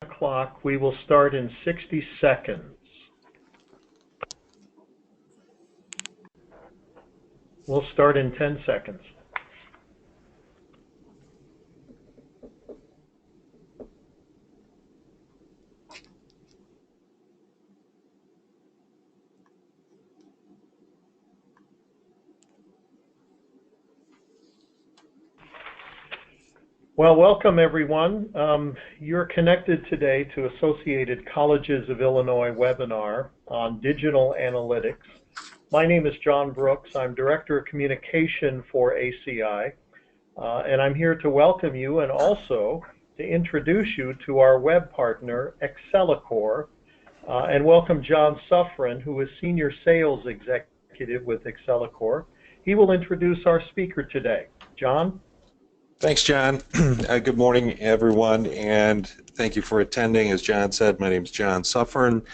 o'clock. We will start in 60 seconds. We'll start in 10 seconds. Well, welcome everyone. You're connected today to Associated Colleges of Illinois webinar on digital analytics. My name is John Brooks. I'm Director of Communication for ACI, and I'm here to welcome you and also to introduce you to our web partner, Xcelacore, and welcome John Suffren, who is Senior Sales Executive with Xcelacore. He will introduce our speaker today. John? Thanks, John. Good morning, everyone, and thank you for attending. As John said, my name is John Suffren.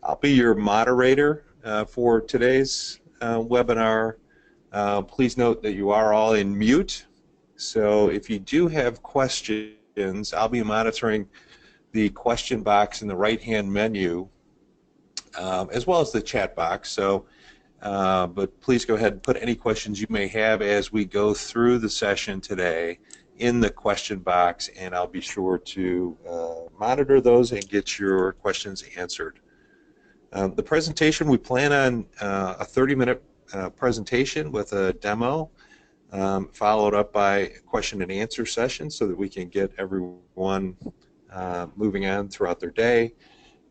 I'll be your moderator for today's webinar. Please note that you are all in mute, so if you do have questions, I'll be monitoring the question box in the right-hand menu as well as the chat box. So, but please go ahead and put any questions you may have as we go through the session today in the question box, and I'll be sure to monitor those and get your questions answered. The presentation, we plan on a 30-minute presentation with a demo, followed up by a question and answer session so that we can get everyone moving on throughout their day.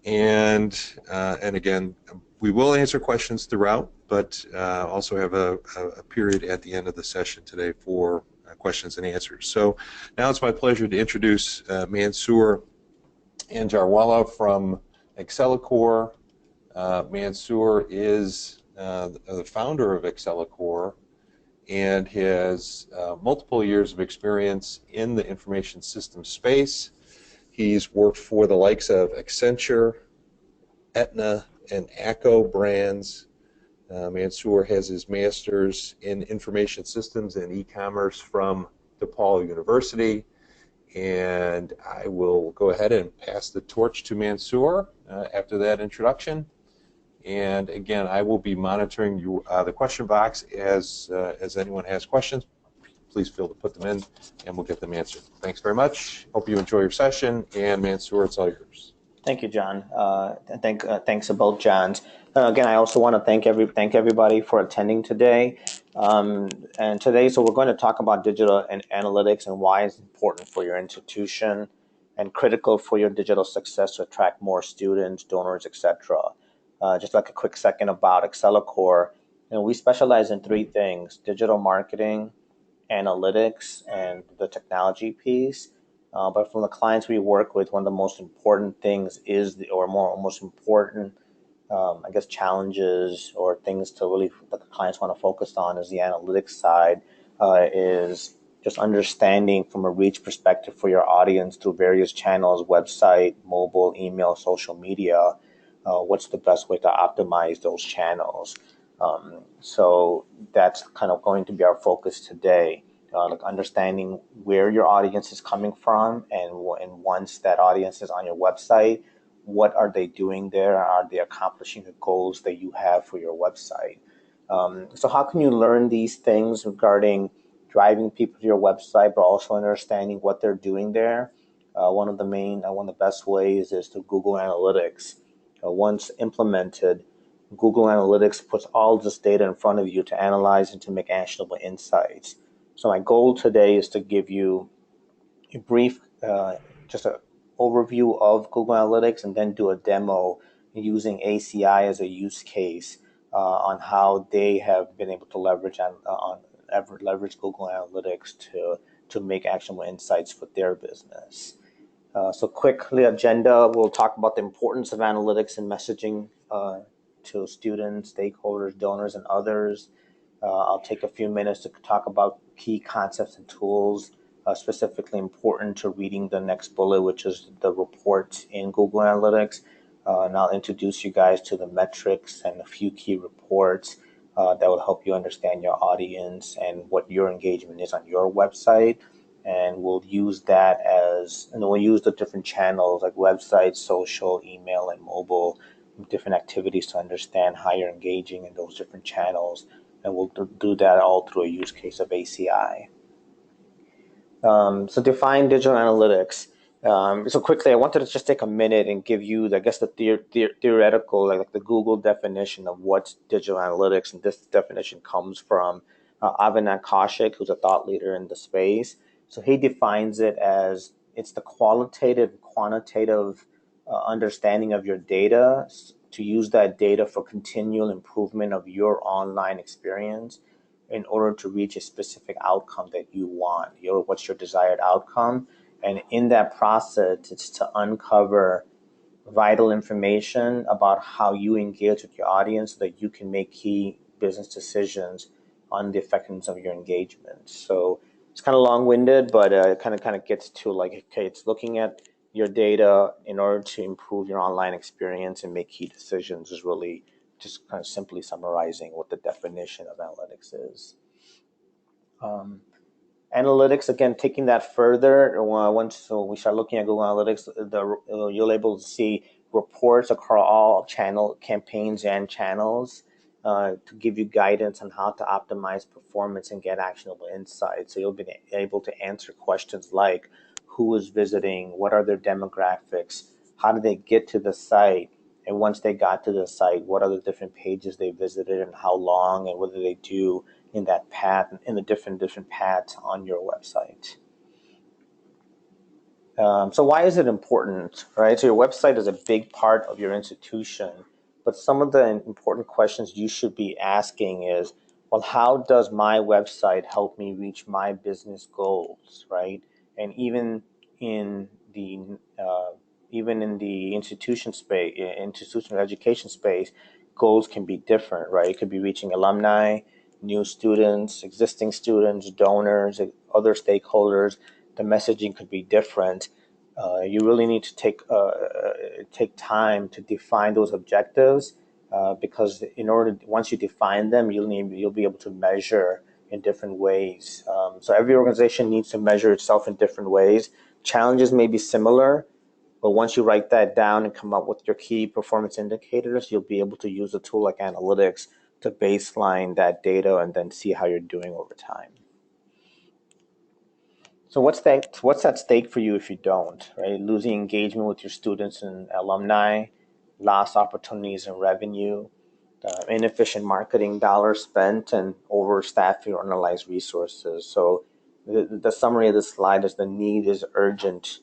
And again, we will answer questions throughout, but also have a period at the end of the session today for questions and answers. So now it's my pleasure to introduce Mansoor Anjarwala from Xcelacore. Mansoor is the founder of Xcelacore and has multiple years of experience in the information system space. He's worked for the likes of Accenture, Aetna, and ACO brands. Mansoor has his master's in information systems and e-commerce from DePaul University, and I will go ahead and pass the torch to Mansoor after that introduction. And again, I will be monitoring the question box as anyone has questions. Please feel to put them in, and we'll get them answered. Thanks very much. Hope you enjoy your session, and Mansoor, it's all yours. Thank you, John. Thanks to both Johns. Again, I also want to thank everybody for attending today. And today, so we're going to talk about digital and analytics and why it's important for your institution and critical for your digital success to attract more students, donors, etc. Just like a quick second about Xcelacore, we specialize in three things: digital marketing, analytics, and the technology piece. But from the clients we work with, one of the most important things is, most important, I guess, challenges or things to really that the clients want to focus on is the analytics side, is just understanding from a reach perspective for your audience through various channels, website, mobile, email, social media, what's the best way to optimize those channels. So that's kind of going to be our focus today. Like understanding where your audience is coming from, and once that audience is on your website, what are they doing there? Are they accomplishing the goals that you have for your website? So how can you learn these things regarding driving people to your website, but also understanding what they're doing there? One of the best ways is through Google Analytics. Once implemented, Google Analytics puts all this data in front of you to analyze and to make actionable insights. So my goal today is to give you a brief, just an overview of Google Analytics, and then do a demo using ACI as a use case on how they have been able to leverage Google Analytics to make actionable insights for their business. So quickly, agenda, we'll talk about the importance of analytics and messaging to students, stakeholders, donors, and others. I'll take a few minutes to talk about key concepts and tools specifically important to reading the next bullet, which is the reports in Google Analytics. And I'll introduce you guys to the metrics and a few key reports that will help you understand your audience and what your engagement is on your website. and we'll use that and we'll use the different channels like websites, social, email, and mobile, different activities to understand how you're engaging in those different channels, and we'll do that all through a use case of ACI. So define digital analytics. So quickly, I wanted to just take a minute and give you, I guess, the theoretical, like the Google definition of what's digital analytics. And this definition comes from Avinash Kaushik, who's a thought leader in the space. So he defines it as it's the qualitative, quantitative understanding of your data to use that data for continual improvement of your online experience in order to reach a specific outcome that you want. What's your desired outcome? And in that process, it's to uncover vital information about how you engage with your audience so that you can make key business decisions on the effectiveness of your engagement. So it's kind of long-winded, but it kind of gets to like, okay, it's looking at your data in order to improve your online experience and make key decisions is really just kind of simply summarizing what the definition of analytics is. Analytics, again, taking that further, once we start looking at Google Analytics, you'll able to see reports across all channel campaigns and channels to give you guidance on how to optimize performance and get actionable insights. So you'll be able to answer questions like who is visiting, what are their demographics, how do they get to the site, and once they got to the site, what are the different pages they visited and how long, and what do they do in that path, in the different paths on your website. So why is it important, right? So your website is a big part of your institution, but some of the important questions you should be asking is, well, how does my website help me reach my business goals, right? And even in the institutional education space, goals can be different, right? It could be reaching alumni, new students, existing students, donors, other stakeholders. The messaging could be different. You really need to take time to define those objectives because once you define them, you'll be able to measure in different ways. So every organization needs to measure itself in different ways. Challenges may be similar, but once you write that down and come up with your key performance indicators, you'll be able to use a tool like analytics to baseline that data and then see how you're doing over time. So what's at stake for you if you don't, right? Losing engagement with your students and alumni, lost opportunities and revenue, inefficient marketing dollars spent, and overstaffing or underutilized resources. So the summary of this slide is the need is urgent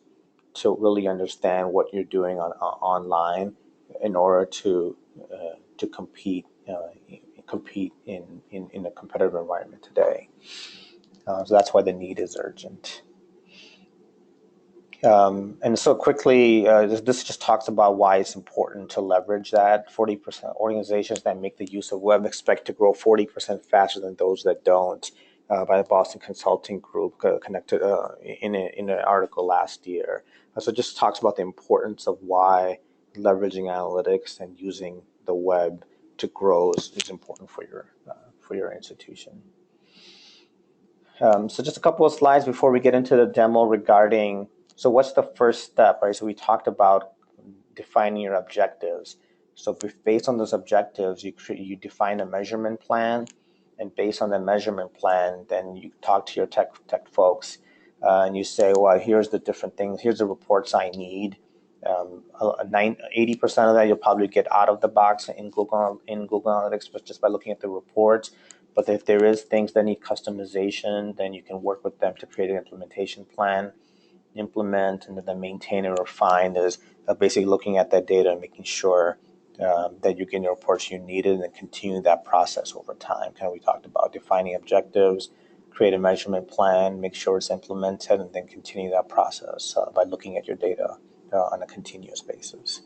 to really understand what you're doing online in order to compete in a competitive environment today. So that's why the need is urgent. And so quickly, this just talks about why it's important to leverage that. 40% organizations that make the use of web expect to grow 40% faster than those that don't, by the Boston Consulting Group, connected in an article last year. So it just talks about the importance of why leveraging analytics and using the web to grow is important for your institution. So just a couple of slides before we get into the demo regarding, so what's the first step, right? So we talked about defining your objectives. So based on those objectives, you define a measurement plan, and based on the measurement plan, then you talk to your tech folks, and you say, well, here's the different things, here's the reports I need. 80% of that you'll probably get out of the box in Google Analytics, but just by looking at the reports. But if there is things that need customization, then you can work with them to create an implementation plan, implement, and then maintain and refine is basically looking at that data and making sure that you're getting the reports you needed, and then continue that process over time. Kind of we talked about defining objectives, create a measurement plan, make sure it's implemented, and then continue that process by looking at your data on a continuous basis.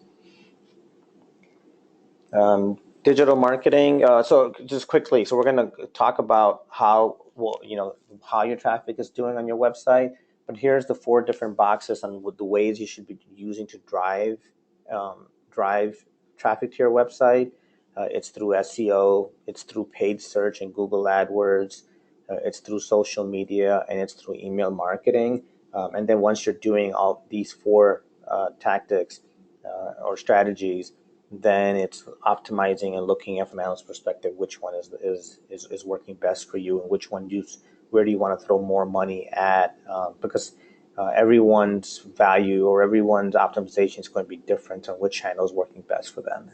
Digital marketing. So just quickly, so we're going to talk about how your traffic is doing on your website. But here's the 4 different boxes on the ways you should be using to drive traffic to your website. It's through SEO, it's through paid search and Google AdWords, it's through social media, and it's through email marketing. And then once you're doing all these four tactics or strategies, then it's optimizing and looking at from an analyst perspective which one is working best for you, and which one where do you want to throw more money at, because everyone's value or everyone's optimization is going to be different on which channel is working best for them.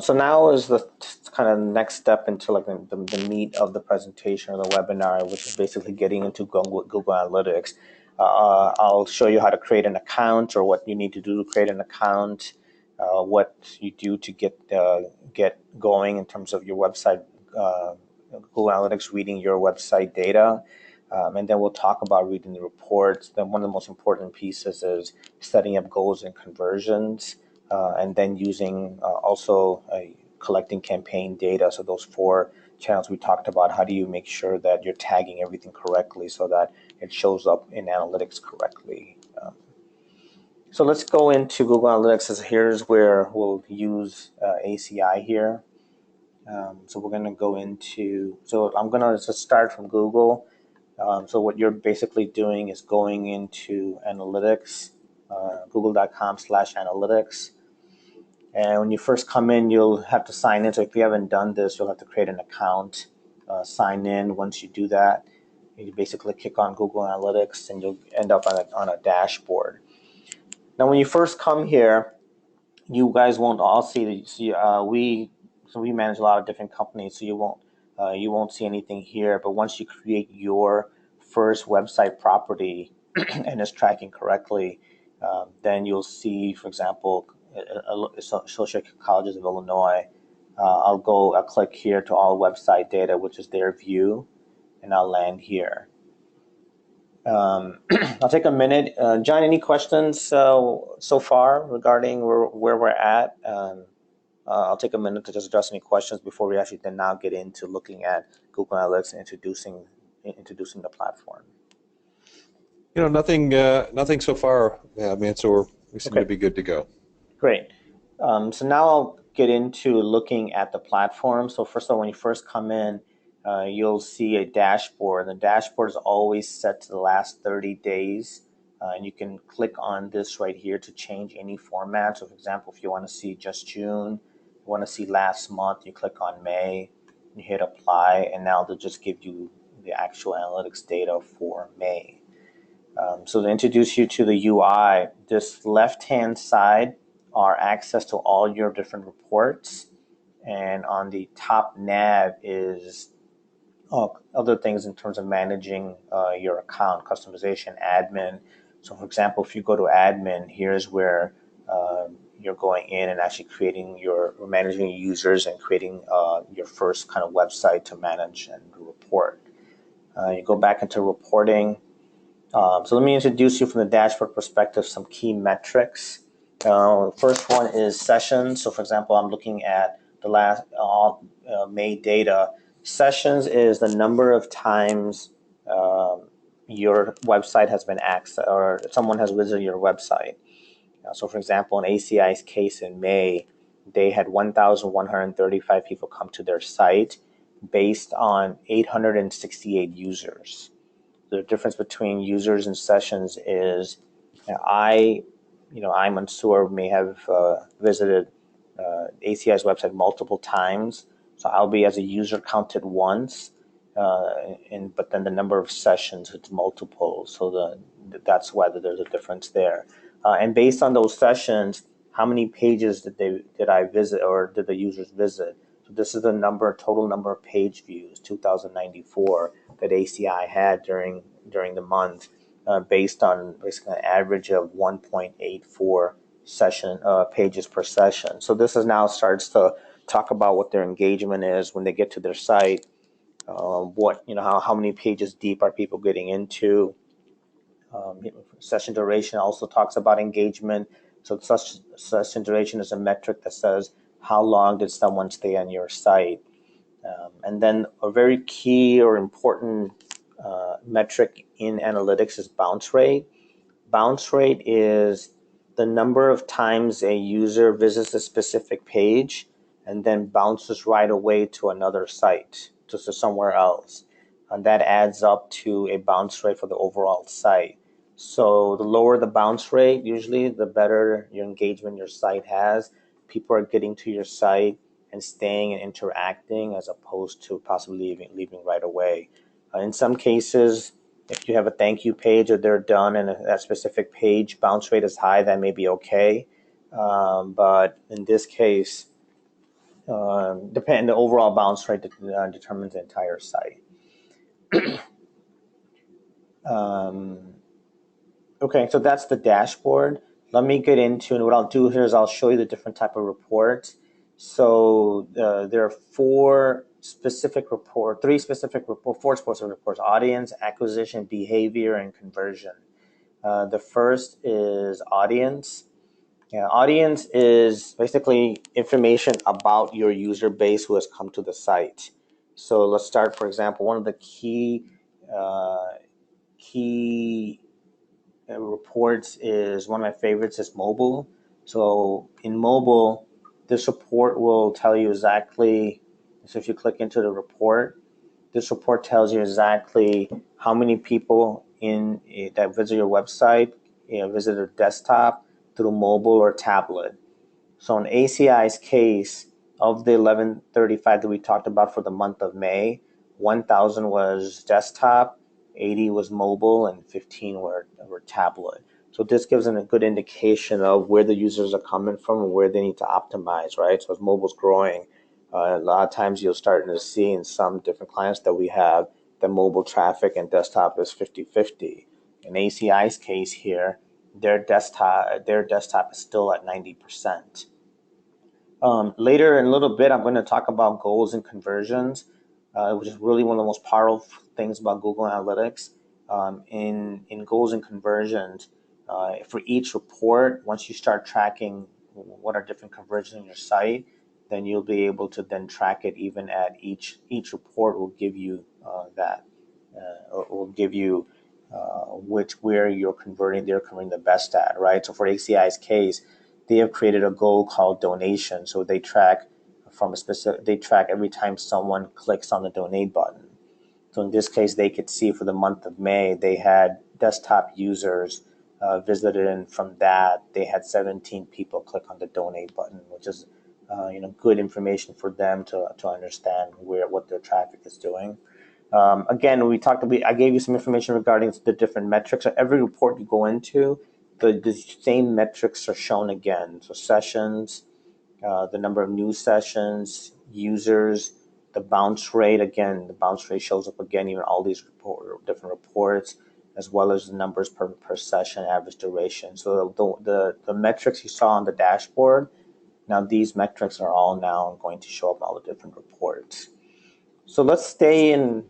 So now is the kind of next step into like the meat of the presentation or the webinar, which is basically getting into Google Analytics. I'll show you how to create an account, or what you need to do to create an account, what you do to get going in terms of your website, Google Analytics reading your website data. And then we'll talk about reading the reports. Then one of the most important pieces is setting up goals and conversions, and then using also collecting campaign data. So those four channels we talked about, how do you make sure that you're tagging everything correctly so that it shows up in analytics correctly. So let's go into Google Analytics. Here's where we'll use ACI here. So we're going to go into, so I'm going to just start from Google. So what you're basically doing is going into analytics, google.com/analytics. And when you first come in, you'll have to sign in. So if you haven't done this, you'll have to create an account, sign in. Once you do that, you basically click on Google Analytics, and you'll end up on a dashboard. Now, when you first come here, you guys won't all see. We manage a lot of different companies, so you won't see anything here. But once you create your first website property and it's tracking correctly, then you'll see, for example, Associated Colleges of Illinois. I'll click here to all website data, which is their view, and I'll land here. I'll take a minute. John, any questions so far regarding where we're at? I'll take a minute to just address any questions before we actually then now get into looking at Google Analytics and introducing the platform. Nothing so far, Mansoor. We seem to be good to go. Great. So now I'll get into looking at the platform. So first of all, when you first come in, you'll see a dashboard. The dashboard is always set to the last 30 days. And you can click on this right here to change any format. So for example, if you want to see just June, you want to see last month, you click on May, you hit apply, and now they'll just give you the actual analytics data for May. So to introduce you to the UI, this left-hand side are access to all your different reports, and on the top nav is other things in terms of managing your account, customization, admin. So for example, if you go to admin, here's where you're going in and actually managing your users and creating your first kind of website to manage and report. You go back into reporting. So let me introduce you from the dashboard perspective some key metrics. First one is sessions. So for example, I'm looking at the last May data. Sessions is the number of times your website has been accessed or someone has visited your website. So for example, in ACI's case in May, they had 1,135 people come to their site based on 868 users. The difference between users and sessions is I, Mansoor, may have visited ACI's website multiple times, so I'll be as a user counted once, but then the number of sessions, it's multiple, so that's why there's a difference there. And based on those sessions, how many pages did I visit, or did the users visit? So this is the total number of page views, 2,094, that ACI had during the month, based on basically an average of 1.84 pages per session. So this now starts to talk about what their engagement is when they get to their site. How many pages deep are people getting into? Session duration also talks about engagement. So session duration is a metric that says how long did someone stay on your site. And then a very key or important metric in analytics is bounce rate. Bounce rate is the number of times a user visits a specific page and then bounces right away to another site. to somewhere else. And that adds up to a bounce rate for the overall site. So the lower the bounce rate, usually the better your engagement your site has. People are getting to your site and staying and interacting as opposed to possibly leaving right away. In some cases, if you have a thank you page or they're done and that specific page bounce rate is high, that may be okay. But in this case, the overall bounce rate determines the entire site. Okay, so that's the dashboard. Let me get into, and what I'll do here is I'll show you the different type of reports. So there are four specific reports, four specific reports: audience, acquisition, behavior, and conversion. The first is audience. Yeah, audience is basically information about your user base who has come to the site. So let's start, for example, one of the key reports is one of my favorites is mobile. So in mobile, this report will tell you exactly. So if you click into the report, this report tells you exactly how many people that visit your website visit a desktop, through mobile or tablet. So in ACI's case, of the 1135 that we talked about for the month of May, 1,000 was desktop, 80 was mobile, and 15 were tablet. So this gives them a good indication of where the users are coming from and where they need to optimize, right? So as mobile's growing, a lot of times you'll start to see in some different clients that we have that mobile traffic and desktop is 50-50. In ACI's case here, their desktop is still at 90%. Later in a little bit, I'm going to talk about goals and conversions, which is really one of the most powerful things about Google Analytics. In goals and conversions, for each report, once you start tracking what are different conversions in your site, then you'll be able to then track it even at each report will give you will give you where they're converting the best at, right? So for ACI's case, they have created a goal called donation. So they track every time someone clicks on the donate button. So in this case, they could see for the month of May, they had desktop users visited, and from that, they had 17 people click on the donate button, which is good information for them to understand what their traffic is doing. Again, I gave you some information regarding the different metrics. So every report you go into, the same metrics are shown again. So sessions, the number of new sessions, users, the bounce rate. Again, the bounce rate shows up again in all these different reports, as well as the numbers per session, average duration. So the metrics you saw on the dashboard, now these metrics are all now going to show up in all the different reports. So let's stay in.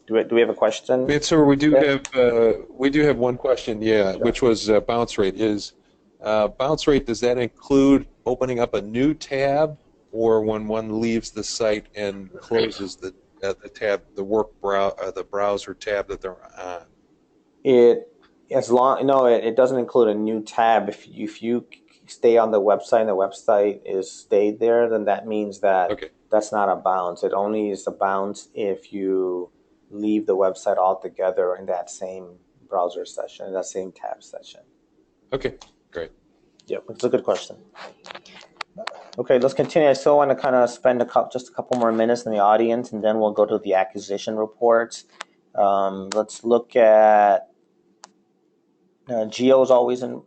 Do we have a question? Mansoor, we do have one question, yeah, sure. Which was bounce rate. Bounce rate, does that include opening up a new tab, or when one leaves the site and closes the tab, the browser tab that they're on? It doesn't include a new tab. If you stay on the website and the website is stayed there, then that means that that's not a bounce. It only is a bounce if you leave the website altogether in that same browser session, in that same tab session. Okay, great. Yeah, it's a good question. Okay, let's continue. I still want to kind of spend just a couple more minutes in the audience, and then we'll go to the acquisition reports. Let's look at geo is always an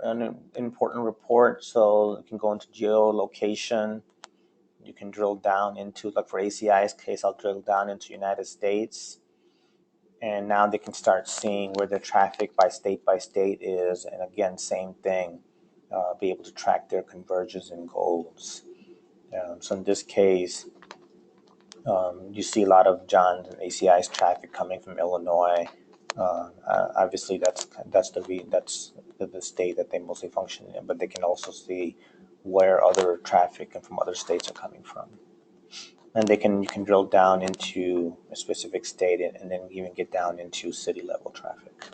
important report, so you can go into geolocation. You can drill down into, like for ACI's case, I'll drill down into United States. And now they can start seeing where their traffic by state is. And again, same thing, be able to track their conversions and goals. So in this case, you see a lot of John and ACI's traffic coming from Illinois. Obviously, that's the state that they mostly function in, but they can also see where other traffic and from other states are coming from. And you can drill down into a specific state and then even get down into city level traffic.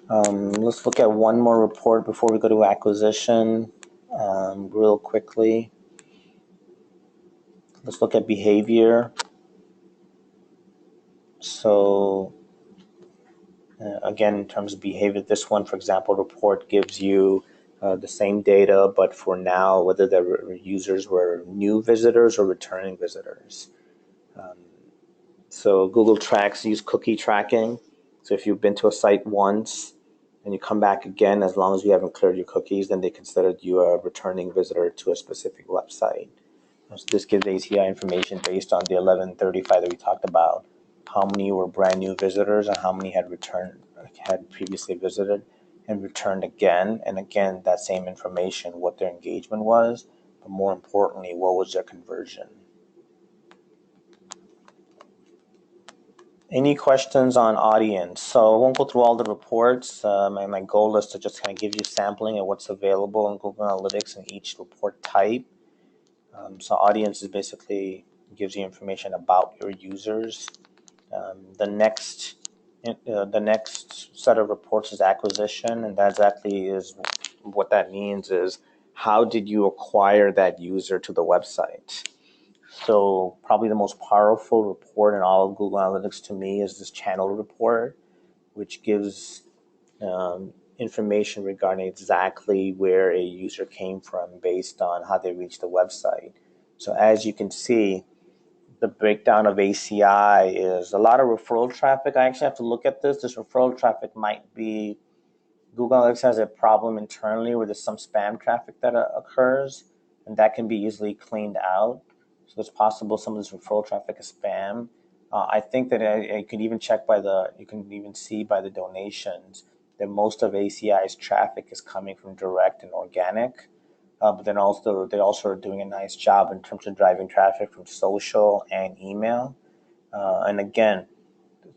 Let's look at one more report before we go to acquisition. real quickly. Let's look at behavior. So again, in terms of behavior, this one, for example, report gives you the same data, but for now, whether the users were new visitors or returning visitors. So Google Tracks use cookie tracking. So if you've been to a site once and you come back again, as long as you haven't cleared your cookies, then they consider you a returning visitor to a specific website. So this gives ACI information based on the 1135 that we talked about. How many were brand new visitors and how many had previously visited and returned again. And again, that same information, what their engagement was, but more importantly, what was their conversion. Any questions on audience? So I won't go through all the reports. My goal is to just kind of give you sampling of what's available in Google Analytics in each report type. So audience is basically gives you information about your users. The next set of reports is acquisition, and that exactly is what that means is how did you acquire that user to the website? So probably the most powerful report in all of Google Analytics to me is this channel report, which gives information regarding exactly where a user came from based on how they reached the website. So as you can see, the breakdown of ACI is a lot of referral traffic. I actually have to look at this. This referral traffic might be Google Analytics has a problem internally where there's some spam traffic that occurs, and that can be easily cleaned out. So it's possible some of this referral traffic is spam. I think that you can even see by the donations that most of ACI's traffic is coming from direct and organic. But then also they also are doing a nice job in terms of driving traffic from social and email. And again,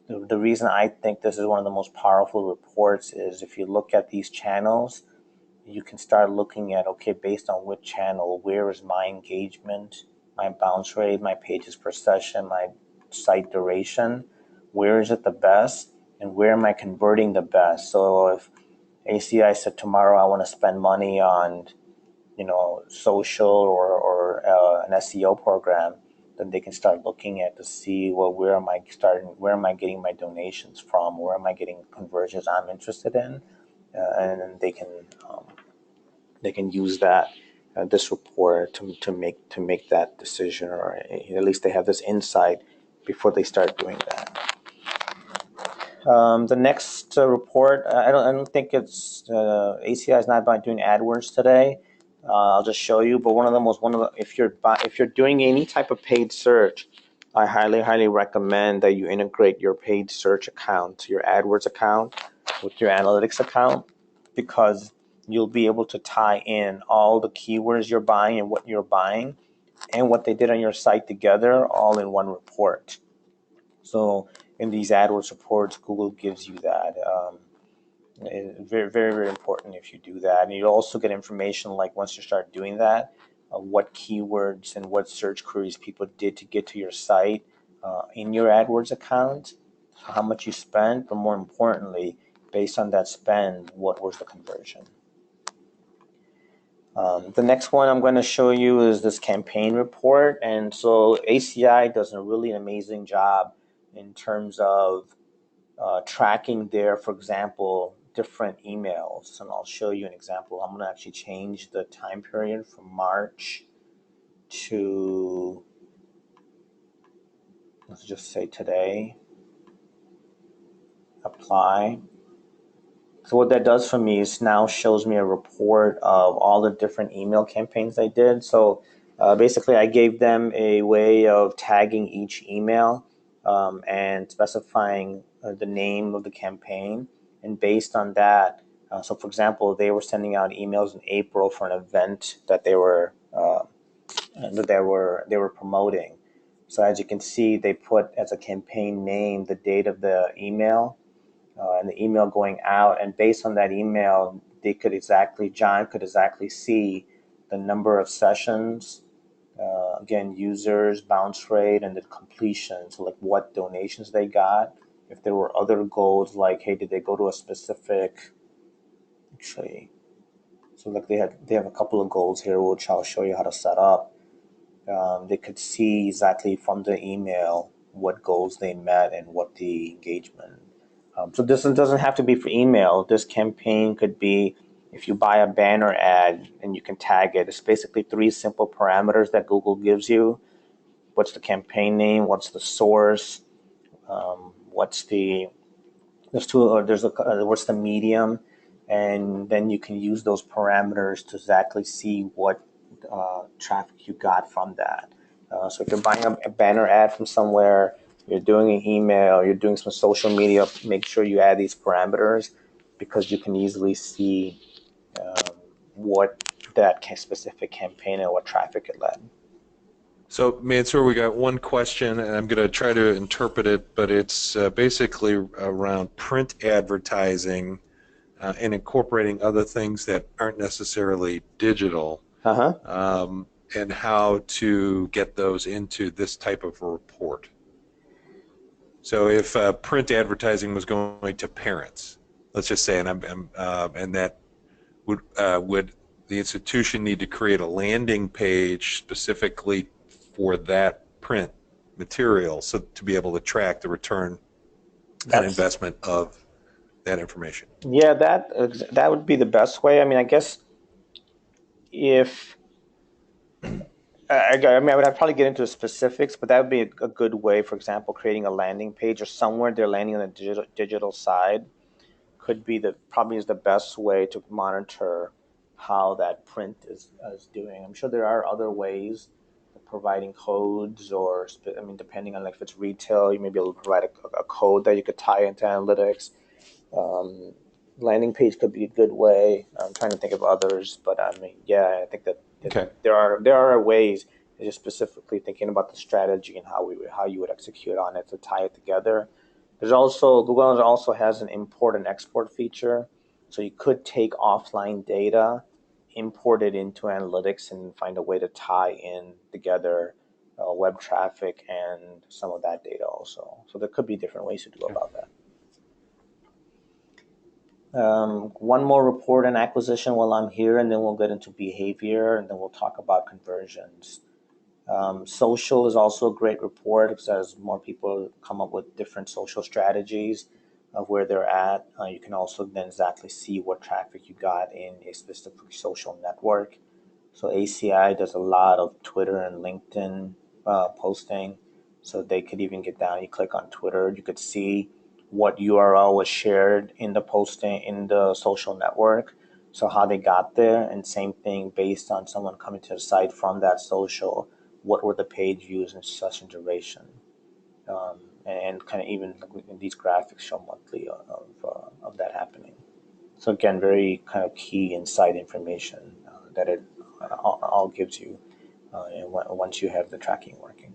the reason I think this is one of the most powerful reports is if you look at these channels, you can start looking at, okay, based on which channel, where is my engagement, my bounce rate, my pages per session, my site duration, where is it the best, and where am I converting the best? So if ACI said tomorrow I want to spend money on social or an SEO program, then they can start looking at to see, well, where am I getting my donations from, where am I getting conversions I'm interested in, and then they can use that this report to make that decision, or at least they have this insight before they start doing that. The next report, I don't think it's ACI is not about doing AdWords today. I'll just show you. But if you're doing any type of paid search, I highly recommend that you integrate your paid search account, your AdWords account, with your analytics account, because you'll be able to tie in all the keywords you're buying and what you're buying and what they did on your site together all in one report. So in these AdWords reports, Google gives you that. Very, very, very important if you do that. And you also get information like once you start doing that, what keywords and what search queries people did to get to your site in your AdWords account, how much you spent, but more importantly, based on that spend, what was the conversion. The next one I'm going to show you is this campaign report. And so ACI does a really amazing job in terms of tracking their, for example, different emails. And I'll show you an example. I'm going to actually change the time period from March to, let's just say today. Apply. So what that does for me is now shows me a report of all the different email campaigns I did. So basically I gave them a way of tagging each email and specifying the name of the campaign. And based on that, so for example, they were sending out emails in April for an event that they were promoting. So as you can see, they put as a campaign name the date of the email and the email going out, and based on that email, John could exactly see the number of sessions, again, users, bounce rate, and the completion. So like what donations they got. If there were other goals like, hey, did they go to a specific, actually, So like they have a couple of goals here, which I'll show you how to set up. They could see exactly from the email what goals they met and what the engagement. So this doesn't have to be for email. This campaign could be if you buy a banner ad and you can tag it. It's basically 3 simple parameters that Google gives you. What's the campaign name? What's the source? What's the what's the medium, and then you can use those parameters to exactly see what traffic you got from that. So if you're buying a banner ad from somewhere, you're doing an email, you're doing some social media, make sure you add these parameters because you can easily see what that specific campaign and what traffic it led. So, Mansoor, we got one question, and I'm going to try to interpret it, but it's basically around print advertising and incorporating other things that aren't necessarily digital, and how to get those into this type of a report. So, if print advertising was going to parents, let's just say, and that would the institution need to create a landing page specifically for that print material, so to be able to track the return on investment of that information? Yeah, that would be the best way. I mean, I guess if I mean, I would have probably get into the specifics, but that would be a good way. For example, creating a landing page or somewhere they're landing on the digital side could be probably is the best way to monitor how that print is doing. I'm sure there are other ways of providing codes, or I mean, depending on like if it's retail, you may be able to provide a code that you could tie into analytics. Landing page could be a good way. I'm trying to think of others, but I mean, yeah, I think that Okay. there are ways. Just specifically thinking about the strategy and how you would execute on it to tie it together. There's also Google also has an import and export feature, so you could take offline data, import it into analytics, and find a way to tie in together web traffic and some of that data also. So there could be different ways to do about that. One more report and acquisition while I'm here, and then we'll get into behavior, and then we'll talk about conversions. Social is also a great report because as more people come up with different social strategies of where they're at, you can also then exactly see what traffic you got in a specific social network. So ACI does a lot of Twitter and LinkedIn posting. So they could even get down, you click on Twitter, you could see what URL was shared in the posting in the social network. So how they got there, and same thing based on someone coming to the site from that social, what were the page views and session duration. And kind of even these graphics show monthly of that happening. So again, very kind of key insight information that it all gives you once you have the tracking working.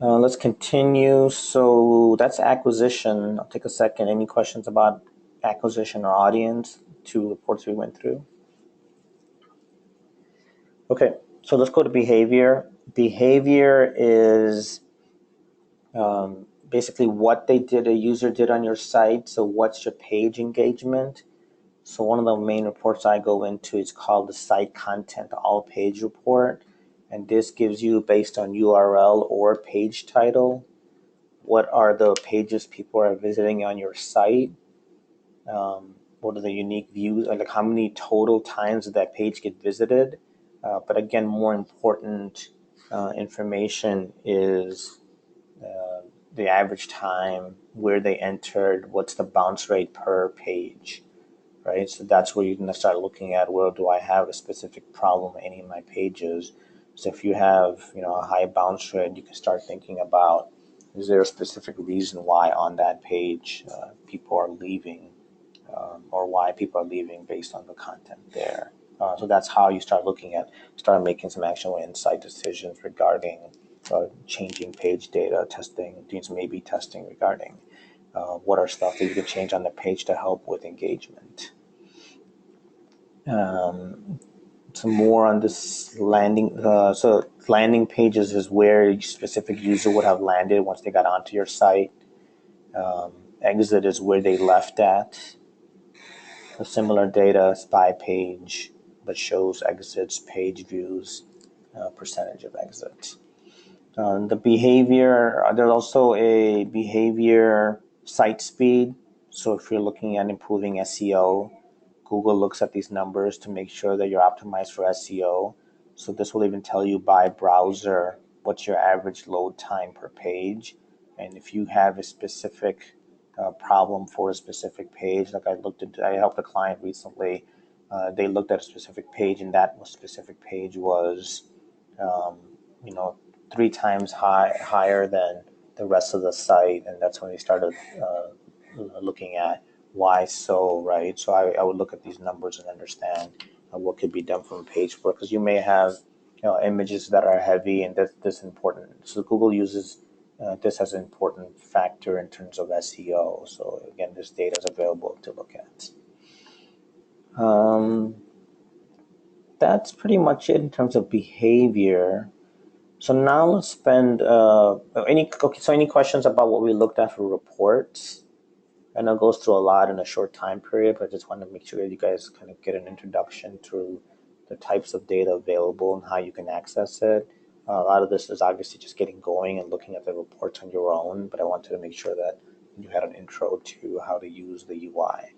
Let's continue. So that's acquisition. I'll take a second. Any questions about acquisition or audience? 2 reports we went through. Okay, so let's go to behavior. Behavior is basically what a user did on your site. So what's your page engagement? So one of the main reports I go into is called the Site Content All Page Report. And this gives you, based on URL or page title, what are the pages people are visiting on your site? What are the unique views? Like how many total times did that page get visited? But again, more important information is the average time, where they entered, what's the bounce rate per page, right? So that's where you're going to start looking at, where do I have a specific problem in any of my pages? So if you have, a high bounce rate, you can start thinking about, is there a specific reason why on that page people are leaving, or why people are leaving based on the content there? So that's how you start making some actual insight decisions regarding changing page data, testing, doing some A/B testing regarding what are stuff that you can change on the page to help with engagement. Some more on this landing. So landing pages is where a specific user would have landed once they got onto your site. Exit is where they left at. The similar data is by page, but shows exits, page views, percentage of exits. The behavior, there's also a behavior site speed. So if you're looking at improving SEO, Google looks at these numbers to make sure that you're optimized for SEO. So this will even tell you by browser what's your average load time per page. And if you have a specific problem for a specific page, like I helped a client recently. They looked at a specific page, and that specific page was, um, you know, 3 times higher than the rest of the site, and that's when we started looking at why so, right? So I would look at these numbers and understand what could be done from a page for, because you may have images that are heavy, and this important. So Google uses this as an important factor in terms of SEO. So again, this data is available to look at. That's pretty much it in terms of behavior. So now let's spend any questions about what we looked at for reports? I know it goes through a lot in a short time period, but I just want to make sure that you guys kind of get an introduction to the types of data available and how you can access it. A lot of this is obviously just getting going and looking at the reports on your own, but I wanted to make sure that you had an intro to how to use the UI.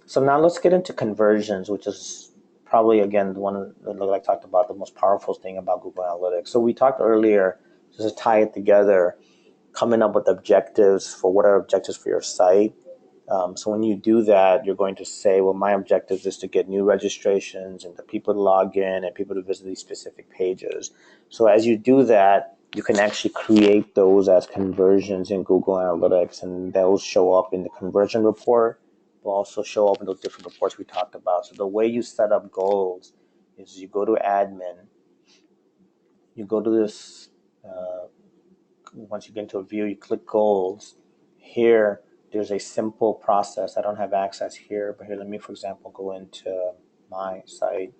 So now let's get into conversions, which is probably, again, one of the, like I talked about, the most powerful thing about Google Analytics. So we talked earlier, just to tie it together, coming up with objectives for what are objectives for your site. So when you do that, you're going to say, well, my objective is to get new registrations and the people to log in and people to visit these specific pages. So as you do that, you can actually create those as conversions in Google Analytics, and those show up in the conversion report. Will also show up in those different reports we talked about. So the way you set up goals is you go to admin, you go to this, once you get into a view, you click goals. Here, there's a simple process. I don't have access here, but here, let me, for example, go into my site,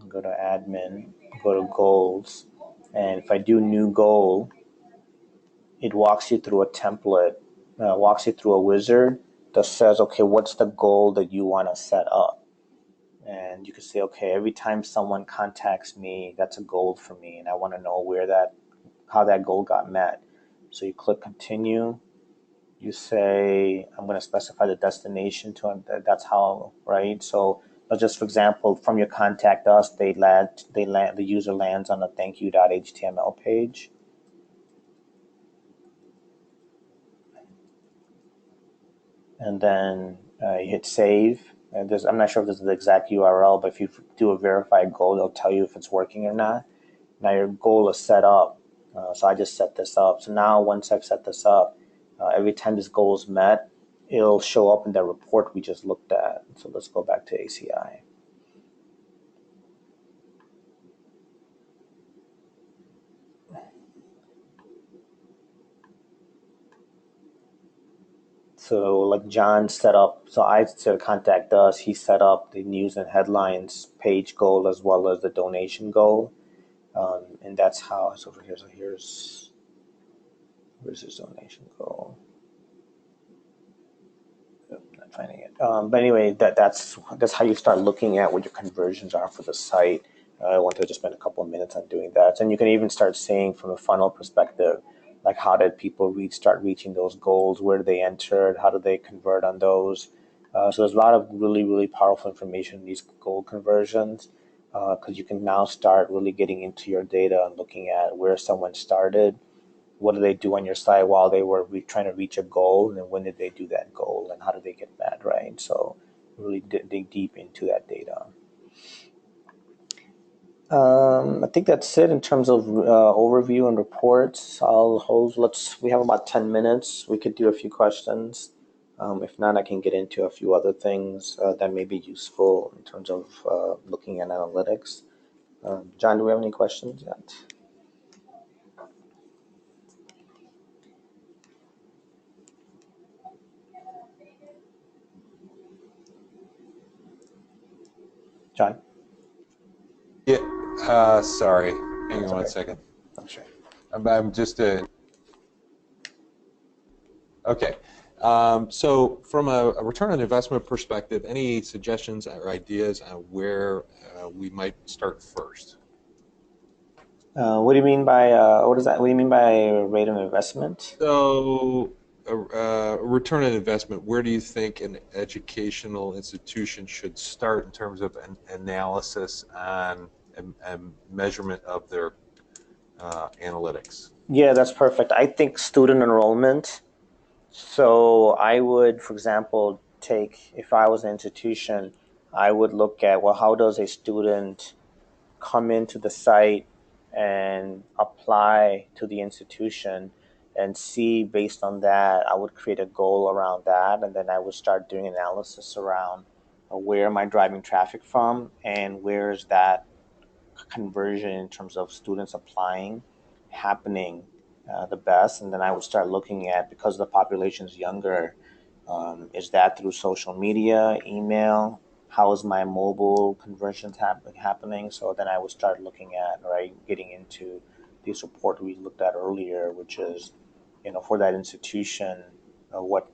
go to admin, go to goals, and if I do new goal, it walks you through a template, walks you through a wizard that says, okay, what's the goal that you want to set up? And you can say, okay, every time someone contacts me, that's a goal for me, and I want to know how that goal got met. So you click continue. You say, I'm going to specify the destination to it. That's how, right? So just for example, from your contact us, the user lands on a thank you.html page. And then you hit save. And I'm not sure if this is the exact URL, but if you do a verified goal, it'll tell you if it's working or not. Now your goal is set up. So I just set this up. So now once I've set this up, every time this goal is met, it'll show up in the report we just looked at. So let's go back to ACI. So like John set up, so I said contact us, he set up the news and headlines page goal as well as the donation goal. And that's how, so over here, where's his donation goal? Not finding it. But anyway, that's how you start looking at what your conversions are for the site. I wanted to just spend a couple of minutes on doing that. And you can even start seeing from a funnel perspective, like how did people start reaching those goals? Where did they enter? How did they convert on those? So there's a lot of really, really powerful information in these goal conversions, because you can now start really getting into your data and looking at where someone started, what did they do on your site while they were trying to reach a goal, and then when did they do that goal, and how did they get that, right? So really dig deep into that data. I think that's it in terms of overview and reports. We have about 10 minutes. We could do a few questions. If not, I can get into a few other things that may be useful in terms of looking at analytics. John, do we have any questions yet? John? Yeah, sorry. Hang on one second. I'm sure. I'm just okay. So from a return on investment perspective, any suggestions or ideas on where we might start first? What do you mean by what is that? What do you mean by rate of investment? So, return on investment, where do you think an educational institution should start in terms of an analysis on and measurement of their analytics? Yeah, that's perfect. I think student enrollment. So I would, for example, take if I was an institution, I would look at, well, how does a student come into the site and apply to the institution, and see based on that, I would create a goal around that, and then I would start doing analysis around where am I driving traffic from, and where is that conversion in terms of students applying happening the best. And then I would start looking at, because the population is younger, is that through social media, email? How is my mobile conversions happening? So then I would start looking at, right, getting into this report we looked at earlier, which is, for that institution, what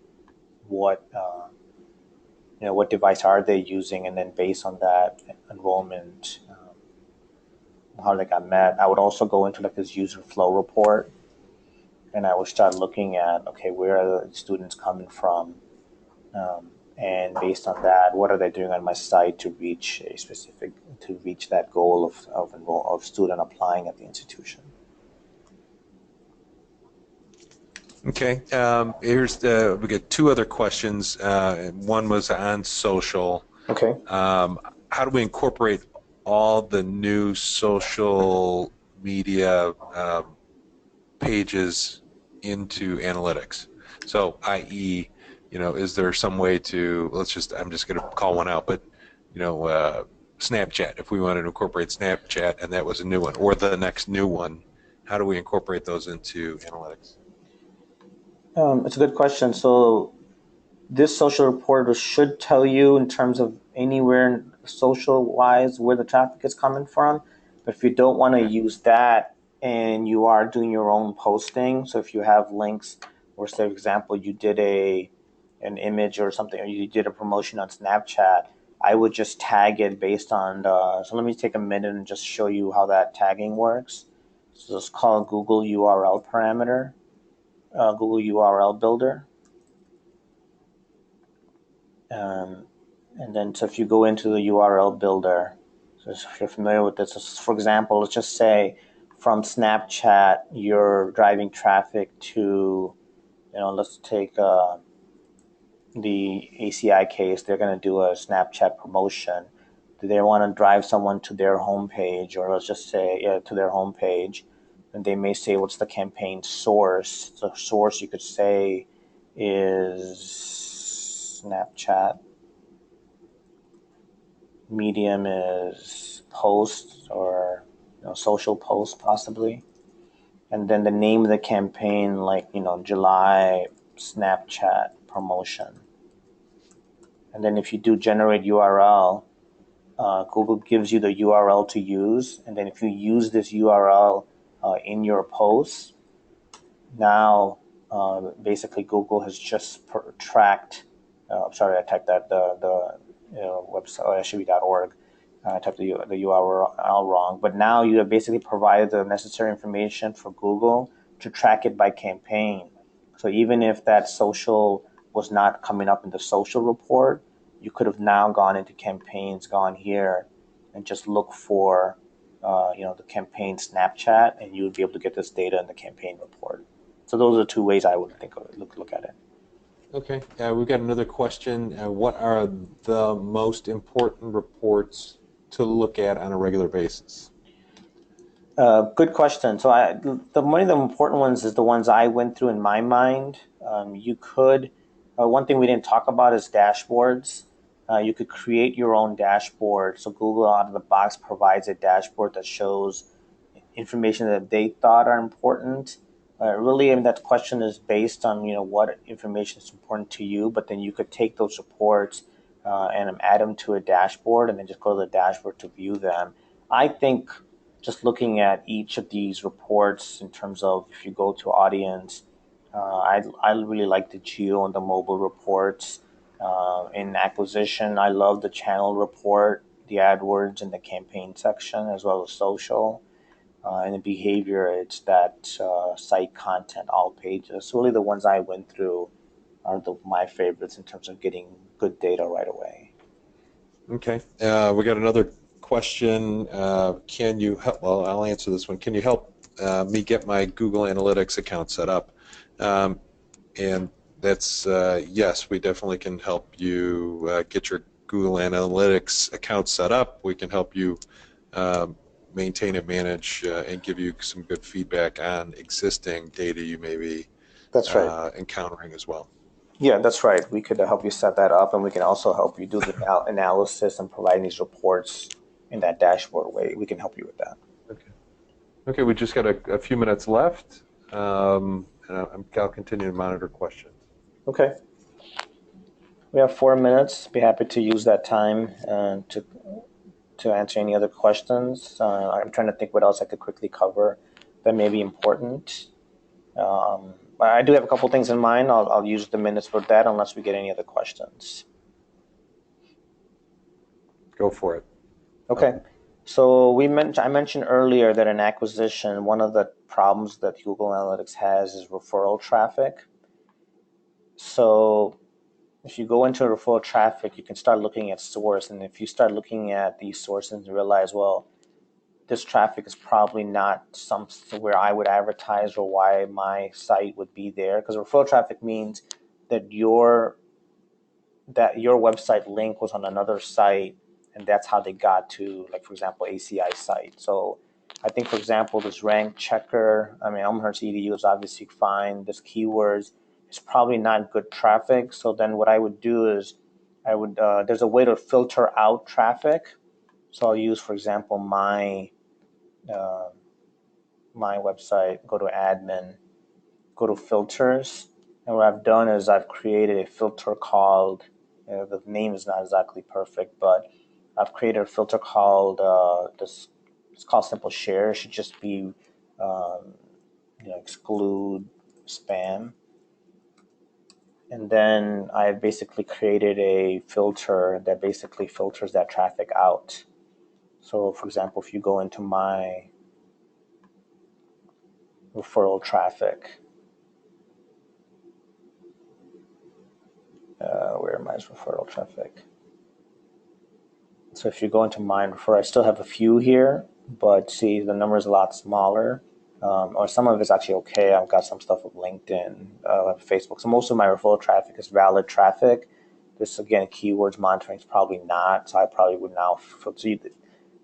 what device are they using, and then based on that enrollment, how they got met. I would also go into like this user flow report, and I would start looking at, okay, where are the students coming from, and based on that, what are they doing on my site to reach that goal of student applying at the institution. Okay, we got two other questions. One was on social. Okay. How do we incorporate all the new social media pages into analytics? So, i.e., is there some way to, I'm just going to call one out, but, Snapchat, if we wanted to incorporate Snapchat and that was a new one, or the next new one, how do we incorporate those into analytics? It's a good question. So this social report should tell you in terms of anywhere social wise where the traffic is coming from. But if you don't want to use that and you are doing your own posting, so if you have links, or say, for example, you did an image or something, or you did a promotion on Snapchat, I would just tag it based on so let me take a minute and just show you how that tagging works. So it's called Google URL parameter, Google URL builder. Um, and then, so if you go into the URL builder, so if you're familiar with this, so for example, let's just say from Snapchat, you're driving traffic to, let's take the ACI case. They're going to do a Snapchat promotion. Do they want to drive someone to their homepage, or let's just say, to their homepage? And they may say, what's the campaign source? The source, you could say, is Snapchat. Medium is post, or social post possibly, and then the name of the campaign, like July Snapchat promotion. And then if you do generate URL, Google gives you the URL to use, and then if you use this URL in your post, now basically Google has just tracked. I'm sorry, I typed that the website, it should be .org. I typed the URL wrong, but now you have basically provided the necessary information for Google to track it by campaign. So even if that social was not coming up in the social report, you could have now gone into campaigns, gone here, and just look for the campaign Snapchat, and you would be able to get this data in the campaign report. So those are two ways I would think of it, look at it. Okay, we've got another question. What are the most important reports to look at on a regular basis? Good question. So one of the important ones is the ones I went through in my mind. You could, one thing we didn't talk about is dashboards. You could create your own dashboard. So Google out of the box provides a dashboard that shows information that they thought are important. Really, I mean, that question is based on what information is important to you. But then you could take those reports and add them to a dashboard, and then just go to the dashboard to view them. I think just looking at each of these reports in terms of, if you go to audience, I really like the geo and the mobile reports. In acquisition, I love the channel report, the AdWords, and the campaign section, as well as social. And the behavior, it's that site content, all pages. So really, the ones I went through are my favorites in terms of getting good data right away. Okay. We got another question. Can you help? Well, I'll answer this one. Can you help me get my Google Analytics account set up? Um, and that's yes, we definitely can help you get your Google Analytics account set up. We can help you maintain and manage and give you some good feedback on existing data you may be That's right. encountering as well. Yeah, that's right. We could help you set that up, and we can also help you do the analysis and provide these reports in that dashboard way. We can help you with that. Okay. Okay, we just got a few minutes left. I'll continue to monitor questions. Okay. We have 4 minutes. Be happy to use that time to answer any other questions. I'm trying to think what else I could quickly cover that may be important. I do have a couple things in mind. I'll use the minutes for that unless we get any other questions. Go for it. Okay. So I mentioned earlier that in acquisition, one of the problems that Google Analytics has is referral traffic. So if you go into referral traffic, you can start looking at source. And if you start looking at these sources and realize, well, this traffic is probably not somewhere I would advertise or why my site would be there. Because referral traffic means that your website link was on another site, and that's how they got to, like, for example, ACI site. So I think, for example, this rank checker, I mean, Elmhurst EDU is obviously fine. This keywords is probably not good traffic. So then what I would do is there's a way to filter out traffic. So I'll use, for example, uh, my website, go to admin, go to filters. And what I've done is I've created a filter called, the name is not exactly perfect, but I've created a filter called it's called simple share. It should just be exclude spam. And then I basically created a filter that basically filters that traffic out. So for example, if you go into my referral traffic, where am I referral traffic? So if you go into mine refer, I still have a few here, but see the number is a lot smaller. Or some of it's actually okay. I've got some stuff with LinkedIn, Facebook. So most of my referral traffic is valid traffic. This again, keywords monitoring is probably not. So I probably would now filter.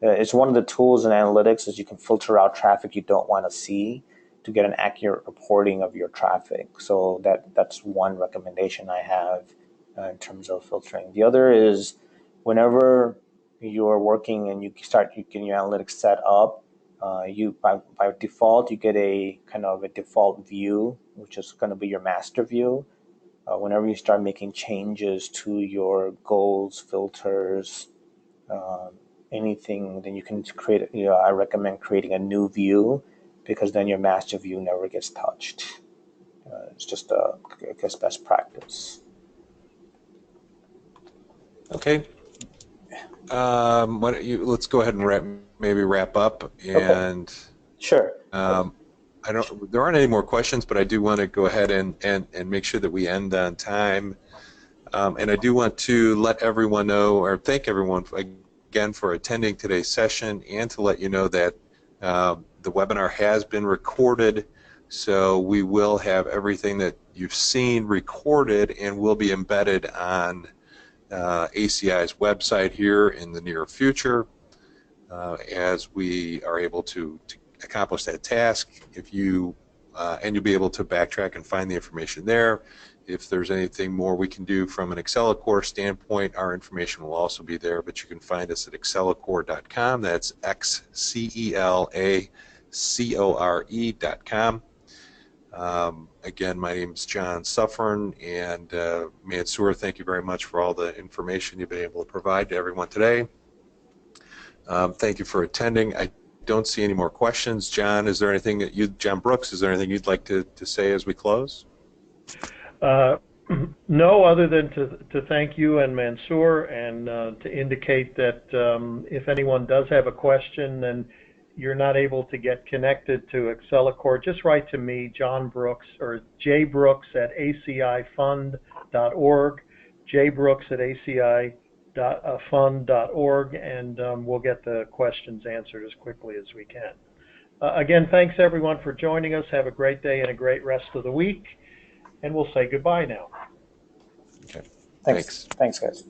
It's one of the tools in analytics is you can filter out traffic you don't want to see to get an accurate reporting of your traffic. So that's one recommendation I have in terms of filtering. The other is whenever you're working and you get your analytics set up, you by default you get a kind of a default view, which is going to be your master view. Whenever you start making changes to your goals, filters, anything, then you can create. I recommend creating a new view because then your master view never gets touched. It's just I guess best practice. Okay. Let's go ahead and wrap up. And okay. Sure. There aren't any more questions, but I do want to go ahead and make sure that we end on time. And I do want to let everyone know, or thank everyone again for attending today's session, and to let you know that the webinar has been recorded, so we will have everything that you've seen recorded and will be embedded on ACI's website here in the near future as we are able to accomplish that task. And you'll be able to backtrack and find the information there. If there's anything more we can do from an Xcelacore standpoint, our information will also be there, but you can find us at xcelacore.com. That's xcelacore.com. Again, my name is John Suffern, and Mansoor, thank you very much for all the information you've been able to provide to everyone today. Thank you for attending. I don't see any more questions. John, is there anything John Brooks, is there anything you'd like to say as we close? No, other than to thank you and Mansoor, and to indicate that if anyone does have a question and you're not able to get connected to Xcelacore, just write to me, John Brooks, or jbrooks@acifund.org, jbrooks@acifund.org, and we'll get the questions answered as quickly as we can. Again, thanks everyone for joining us. Have a great day and a great rest of the week. And we'll say goodbye now. Okay. Thanks, guys.